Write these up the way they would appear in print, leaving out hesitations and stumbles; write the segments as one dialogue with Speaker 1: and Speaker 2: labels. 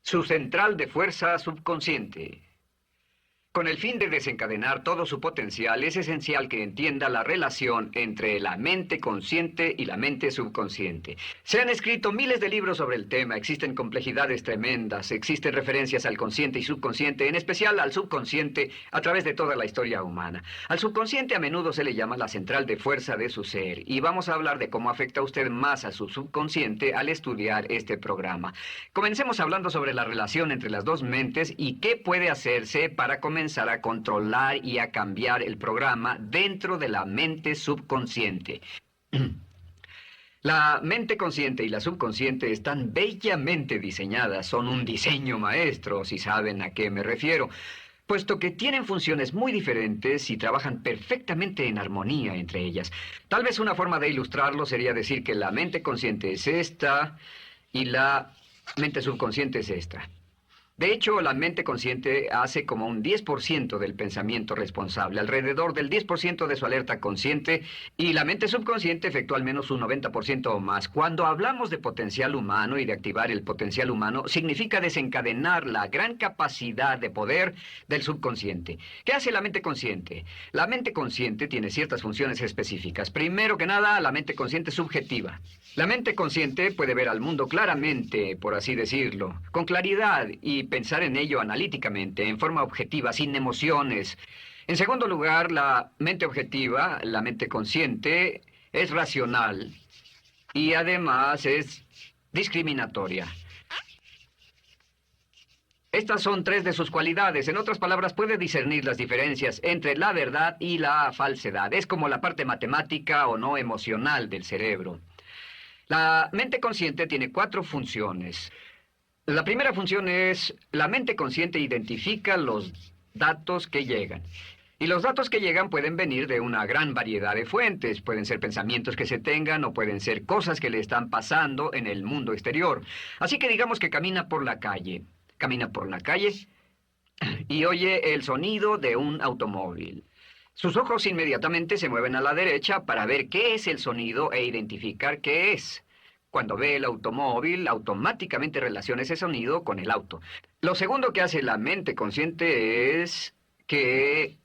Speaker 1: Su central de fuerza subconsciente. Con el fin de desencadenar todo su potencial, es esencial que entienda la relación entre la mente consciente y la mente subconsciente. Se han escrito miles de libros sobre el tema, existen complejidades tremendas, existen referencias al consciente y subconsciente, en especial al subconsciente, a través de toda la historia humana. Al subconsciente a menudo se le llama la central de fuerza de su ser, y vamos a hablar de cómo afecta a usted más a su subconsciente al estudiar este programa. Comencemos hablando sobre la relación entre las dos mentes y qué puede hacerse para comenzar a controlar y a cambiar el programa dentro de la mente subconsciente. La mente consciente y la subconsciente están bellamente diseñadas, son un diseño maestro, si saben a qué me refiero, puesto que tienen funciones muy diferentes y trabajan perfectamente en armonía entre ellas. Tal vez una forma de ilustrarlo sería decir que la mente consciente es esta y la mente subconsciente es esta. De hecho, la mente consciente hace como un 10% del pensamiento responsable, alrededor del 10% de su alerta consciente, y la mente subconsciente efectúa al menos un 90% o más. Cuando hablamos de potencial humano y de activar el potencial humano, significa desencadenar la gran capacidad de poder del subconsciente. ¿Qué hace la mente consciente? La mente consciente tiene ciertas funciones específicas. Primero que nada, la mente consciente subjetiva. La mente consciente puede ver al mundo claramente, por así decirlo, con claridad y pensar en ello analíticamente, en forma objetiva, sin emociones. En segundo lugar, la mente objetiva, la mente consciente, es racional y además es discriminatoria. Estas son tres de sus cualidades. En otras palabras, puede discernir las diferencias entre la verdad y la falsedad. Es como la parte matemática o no emocional del cerebro. La mente consciente tiene 4 funciones. La primera función es, la mente consciente identifica los datos que llegan. Y los datos que llegan pueden venir de una gran variedad de fuentes. Pueden ser pensamientos que se tengan o pueden ser cosas que le están pasando en el mundo exterior. Así que digamos que camina por la calle. Camina por la calle y oye el sonido de un automóvil. Sus ojos inmediatamente se mueven a la derecha para ver qué es el sonido e identificar qué es. Cuando ve el automóvil, automáticamente relaciona ese sonido con el auto. Lo segundo que hace la mente consciente es que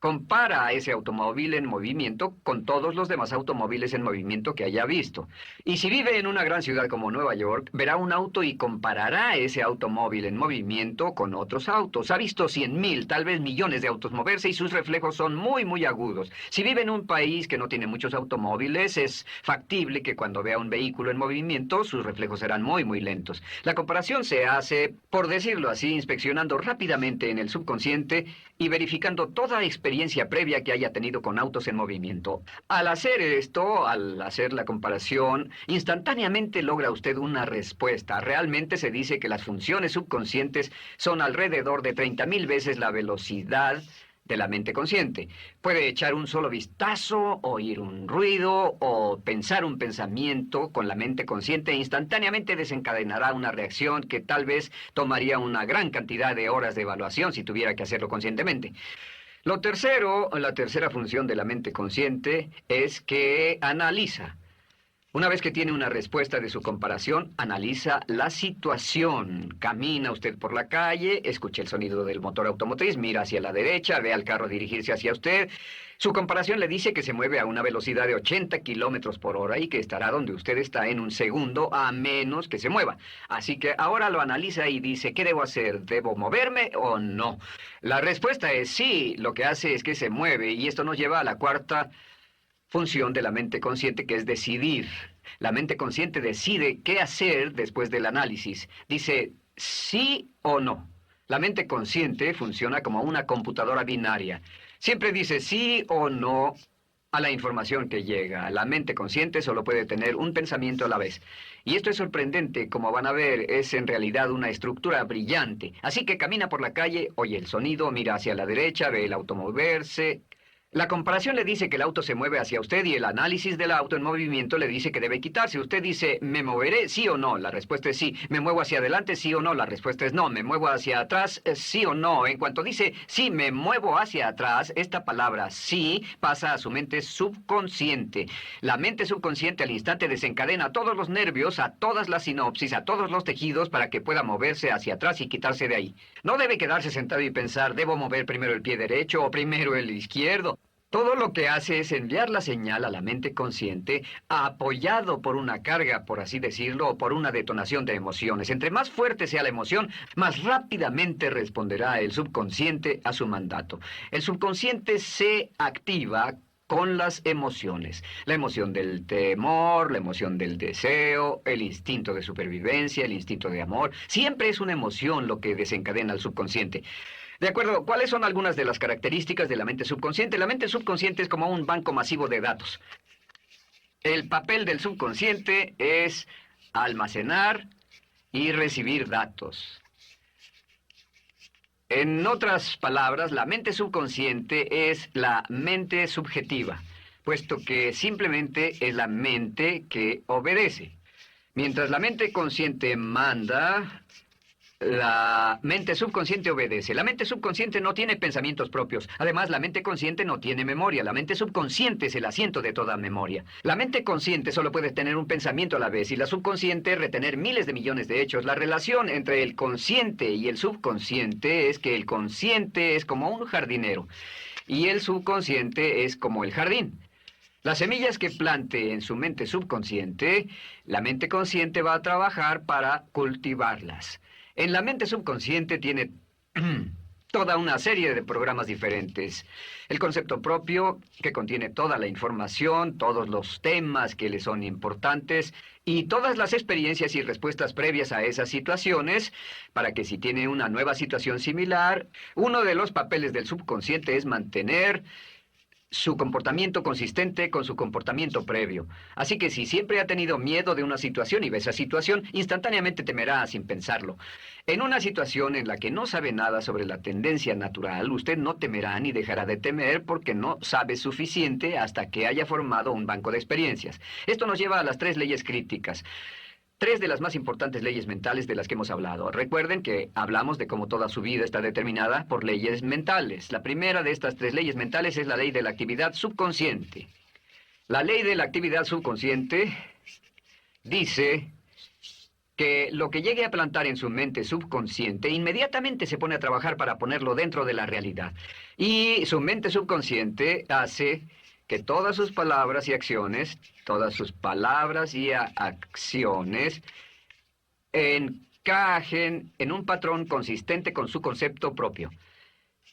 Speaker 1: compara a ese automóvil en movimiento con todos los demás automóviles en movimiento que haya visto. Y si vive en una gran ciudad como Nueva York, verá un auto y comparará ese automóvil en movimiento con otros autos. Ha visto 100,000, tal vez millones de autos moverse y sus reflejos son muy, muy agudos. Si vive en un país que no tiene muchos automóviles, es factible que cuando vea un vehículo en movimiento, sus reflejos serán muy, muy lentos. La comparación se hace, por decirlo así, inspeccionando rápidamente en el subconsciente y verificando toda experiencia previa que haya tenido con autos en movimiento. Al hacer esto, al hacer la comparación, instantáneamente logra usted una respuesta. Realmente se dice que las funciones subconscientes son alrededor de 30,000 veces la velocidad de la mente consciente. Puede echar un solo vistazo, oír un ruido o pensar un pensamiento con la mente consciente e instantáneamente desencadenará una reacción que tal vez tomaría una gran cantidad de horas de evaluación si tuviera que hacerlo conscientemente. Lo tercero, la tercera función de la mente consciente es que analiza. Una vez que tiene una respuesta de su comparación, analiza la situación. Camina usted por la calle, escucha el sonido del motor automotriz, mira hacia la derecha, ve al carro dirigirse hacia usted. Su comparación le dice que se mueve a una velocidad de 80 kilómetros por hora y que estará donde usted está en un segundo, a menos que se mueva. Así que ahora lo analiza y dice, ¿qué debo hacer? ¿Debo moverme o no? La respuesta es sí, lo que hace es que se mueve, y esto nos lleva a la cuarta función de la mente consciente, que es decidir. La mente consciente decide qué hacer después del análisis. Dice sí o no. La mente consciente funciona como una computadora binaria. Siempre dice sí o no a la información que llega. La mente consciente solo puede tener un pensamiento a la vez. Y esto es sorprendente, como van a ver, es en realidad una estructura brillante. Así que camina por la calle, oye el sonido, mira hacia la derecha, ve el auto moverse. La comparación le dice que el auto se mueve hacia usted y el análisis del auto en movimiento le dice que debe quitarse. Usted dice, ¿me moveré? ¿Sí o no? La respuesta es sí. ¿Me muevo hacia adelante? ¿Sí o no? La respuesta es no. ¿Me muevo hacia atrás? ¿Sí o no? En cuanto dice, sí, me muevo hacia atrás, esta palabra sí pasa a su mente subconsciente. La mente subconsciente al instante desencadena a todos los nervios, a todas las sinapsis, a todos los tejidos para que pueda moverse hacia atrás y quitarse de ahí. No debe quedarse sentado y pensar, ¿debo mover primero el pie derecho o primero el izquierdo? Todo lo que hace es enviar la señal a la mente consciente, apoyado por una carga, por así decirlo, o por una detonación de emociones. Entre más fuerte sea la emoción, más rápidamente responderá el subconsciente a su mandato. El subconsciente se activa con las emociones. La emoción del temor, la emoción del deseo, el instinto de supervivencia, el instinto de amor. Siempre es una emoción lo que desencadena al subconsciente. De acuerdo, ¿cuáles son algunas de las características de la mente subconsciente? La mente subconsciente es como un banco masivo de datos. El papel del subconsciente es almacenar y recibir datos. En otras palabras, la mente subconsciente es la mente subjetiva, puesto que simplemente es la mente que obedece. Mientras la mente consciente manda, la mente subconsciente obedece. La mente subconsciente no tiene pensamientos propios. Además, la mente consciente no tiene memoria. La mente subconsciente es el asiento de toda memoria. La mente consciente solo puede tener un pensamiento a la vez y la subconsciente retener miles de millones de hechos. La relación entre el consciente y el subconsciente es que el consciente es como un jardinero y el subconsciente es como el jardín. Las semillas que plante en su mente subconsciente, la mente consciente va a trabajar para cultivarlas. En la mente subconsciente tiene toda una serie de programas diferentes. El concepto propio, que contiene toda la información, todos los temas que le son importantes y todas las experiencias y respuestas previas a esas situaciones, para que si tiene una nueva situación similar, uno de los papeles del subconsciente es mantener su comportamiento consistente con su comportamiento previo. Así que si siempre ha tenido miedo de una situación y ve esa situación, instantáneamente temerá sin pensarlo. En una situación en la que no sabe nada sobre la tendencia natural, usted no temerá ni dejará de temer porque no sabe suficiente hasta que haya formado un banco de experiencias. Esto nos lleva a las 3 leyes críticas. 3 de las más importantes leyes mentales de las que hemos hablado. Recuerden que hablamos de cómo toda su vida está determinada por leyes mentales. La primera de estas 3 leyes mentales es la ley de la actividad subconsciente. La ley de la actividad subconsciente dice que lo que llegue a plantar en su mente subconsciente inmediatamente se pone a trabajar para ponerlo dentro de la realidad. Y su mente subconsciente hace que todas sus palabras y acciones, encajen en un patrón consistente con su concepto propio.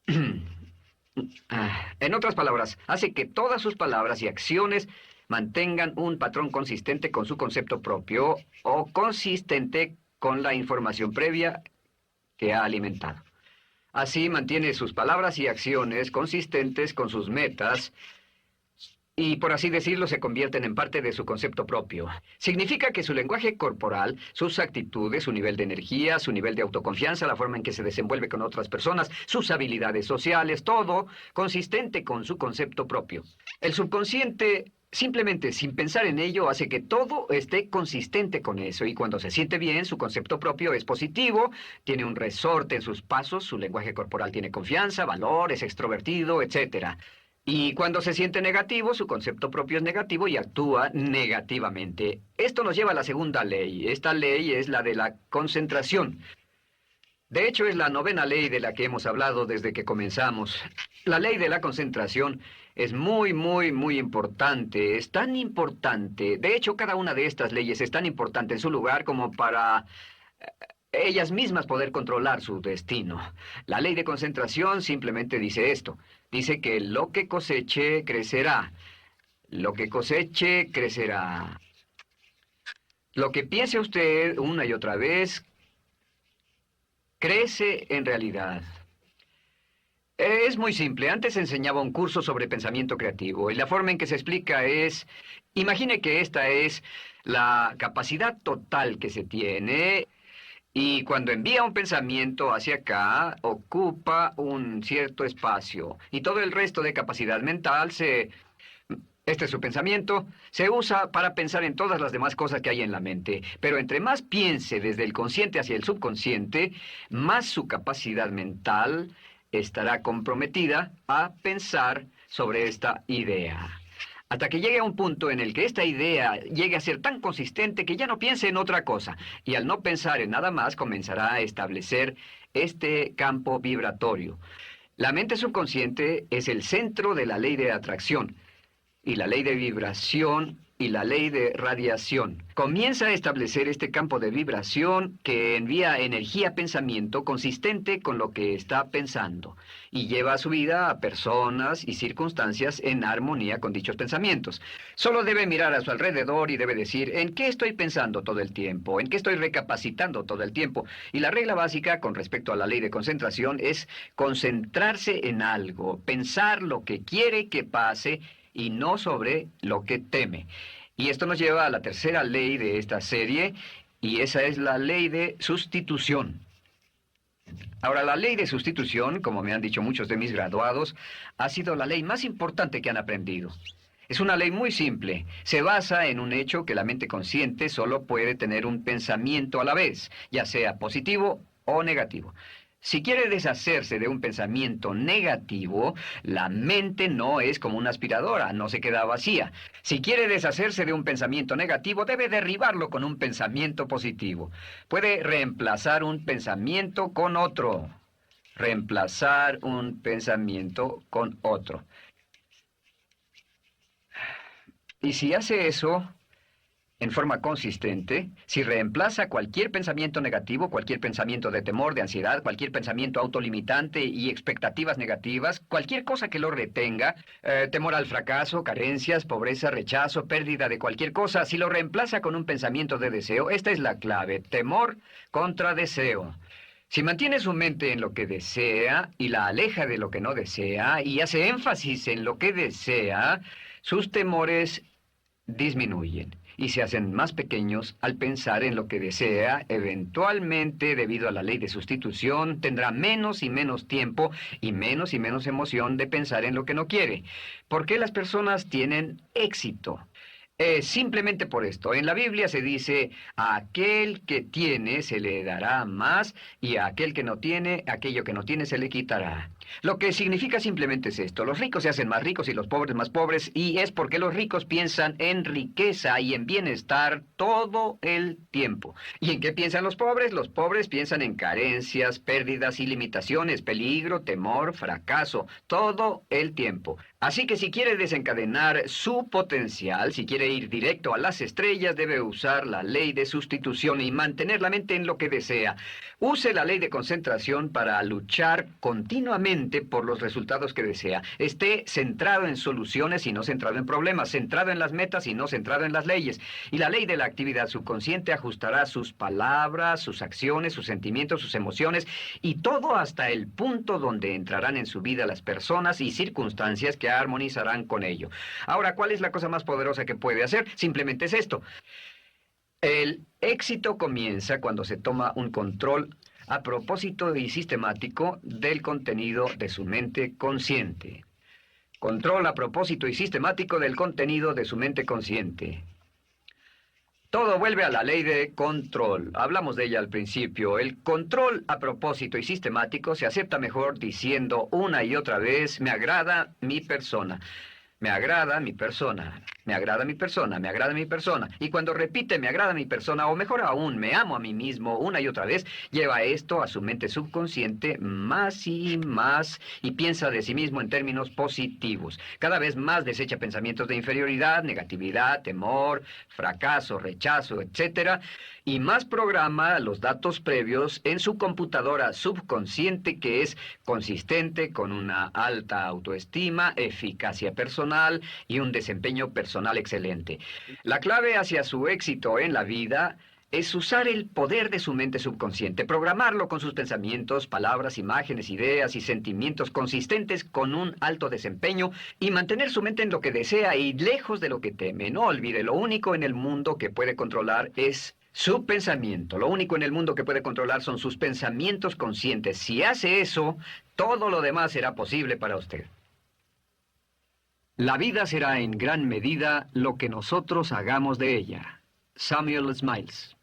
Speaker 1: En otras palabras, hace que todas sus palabras y acciones mantengan un patrón consistente con su concepto propio o consistente con la información previa que ha alimentado. Así mantiene sus palabras y acciones consistentes con sus metas y, por así decirlo, se convierten en parte de su concepto propio. Significa que su lenguaje corporal, sus actitudes, su nivel de energía, su nivel de autoconfianza, la forma en que se desenvuelve con otras personas, sus habilidades sociales, todo consistente con su concepto propio. El subconsciente, simplemente sin pensar en ello, hace que todo esté consistente con eso. Y cuando se siente bien, su concepto propio es positivo, tiene un resorte en sus pasos, su lenguaje corporal tiene confianza, valor, es extrovertido, etc. Y cuando se siente negativo, su concepto propio es negativo y actúa negativamente. Esto nos lleva a la segunda ley. Esta ley es la de la concentración. De hecho, es la 9ª ley de la que hemos hablado desde que comenzamos. La ley de la concentración es muy importante. Es tan importante. De hecho, cada una de estas leyes es tan importante en su lugar como para ellas mismas poder controlar su destino. La ley de concentración simplemente dice esto. Dice que lo que coseche, crecerá. Lo que coseche, crecerá. Lo que piense usted una y otra vez, crece en realidad. Es muy simple. Antes enseñaba un curso sobre pensamiento creativo y la forma en que se explica es, imagine que esta es la capacidad total que se tiene Y cuando envía un pensamiento hacia acá, ocupa un cierto espacio. Y todo el resto de capacidad mental este es su pensamiento, se usa para pensar en todas las demás cosas que hay en la mente. Pero entre más piense desde el consciente hacia el subconsciente, más su capacidad mental estará comprometida a pensar sobre esta idea. Hasta que llegue a un punto en el que esta idea llegue a ser tan consistente que ya no piense en otra cosa. Y al no pensar en nada más, comenzará a establecer este campo vibratorio. La mente subconsciente es el centro de la ley de atracción y la ley de vibración y la ley de radiación. Comienza a establecer este campo de vibración que envía energía-pensamiento consistente con lo que está pensando y lleva a su vida a personas y circunstancias en armonía con dichos pensamientos. Solo debe mirar a su alrededor y debe decir, ¿en qué estoy pensando todo el tiempo? ¿En qué estoy recapacitando todo el tiempo? Y la regla básica con respecto a la ley de concentración es concentrarse en algo, pensar lo que quiere que pase y no sobre lo que teme. Y esto nos lleva a la tercera ley de esta serie, y esa es la ley de sustitución. Ahora, la ley de sustitución, como me han dicho muchos de mis graduados, ha sido la ley más importante que han aprendido. Es una ley muy simple. Se basa en un hecho que la mente consciente solo puede tener un pensamiento a la vez, ya sea positivo o negativo. Si quiere deshacerse de un pensamiento negativo, la mente no es como una aspiradora, no se queda vacía. Si quiere deshacerse de un pensamiento negativo, debe derribarlo con un pensamiento positivo. Puede reemplazar un pensamiento con otro. Reemplazar un pensamiento con otro. Y si hace eso en forma consistente, si reemplaza cualquier pensamiento negativo, cualquier pensamiento de temor, de ansiedad, cualquier pensamiento autolimitante y expectativas negativas, cualquier cosa que lo retenga, temor al fracaso, carencias, pobreza, rechazo, pérdida de cualquier cosa, si lo reemplaza con un pensamiento de deseo, esta es la clave, temor contra deseo. Si mantiene su mente en lo que desea y la aleja de lo que no desea y hace énfasis en lo que desea, sus temores disminuyen y se hacen más pequeños al pensar en lo que desea. Eventualmente, debido a la ley de sustitución, tendrá menos y menos tiempo y menos emoción de pensar en lo que no quiere. ¿Por qué las personas tienen éxito? Simplemente por esto. En la Biblia se dice, a aquel que tiene se le dará más, y a aquel que no tiene, aquello que no tiene se le quitará. Lo que significa simplemente es esto. Los ricos se hacen más ricos y los pobres más pobres, y es porque los ricos piensan en riqueza y en bienestar todo el tiempo. ¿Y en qué piensan los pobres? Los pobres piensan en carencias, pérdidas y limitaciones, peligro, temor, fracaso, todo el tiempo. Así que si quiere desencadenar su potencial, si quiere ir directo a las estrellas, debe usar la ley de sustitución y mantener la mente en lo que desea. Use la ley de concentración para luchar continuamente por los resultados que desea. Esté centrado en soluciones y no centrado en problemas, centrado en las metas y no centrado en las leyes. Y la ley de la actividad subconsciente ajustará sus palabras, sus acciones, sus sentimientos, sus emociones y todo hasta el punto donde entrarán en su vida las personas y circunstancias que armonizarán con ello. Ahora, ¿cuál es la cosa más poderosa que puede hacer? Simplemente es esto. El éxito comienza cuando se toma un control a propósito y sistemático del contenido de su mente consciente. Control a propósito y sistemático del contenido de su mente consciente. Todo vuelve a la ley de control. Hablamos de ella al principio. El control a propósito y sistemático se acepta mejor diciendo una y otra vez, me agrada mi persona. Me agrada mi persona, me agrada mi persona, me agrada mi persona. Y cuando repite me agrada mi persona, o mejor aún, me amo a mí mismo una y otra vez, lleva esto a su mente subconsciente más y piensa de sí mismo en términos positivos. Cada vez más desecha pensamientos de inferioridad, negatividad, temor, fracaso, rechazo, etcétera, y más programa los datos previos en su computadora subconsciente que es consistente con una alta autoestima, eficacia personal y un desempeño personal excelente. La clave hacia su éxito en la vida es usar el poder de su mente subconsciente, programarlo con sus pensamientos, palabras, imágenes, ideas y sentimientos consistentes con un alto desempeño y mantener su mente en lo que desea y lejos de lo que teme. No olvide, lo único en el mundo que puede controlar es Su pensamiento. Lo único en el mundo que puede controlar son sus pensamientos conscientes. Si hace eso, todo lo demás será posible para usted.
Speaker 2: La vida será en gran medida lo que nosotros hagamos de ella. Samuel Smiles.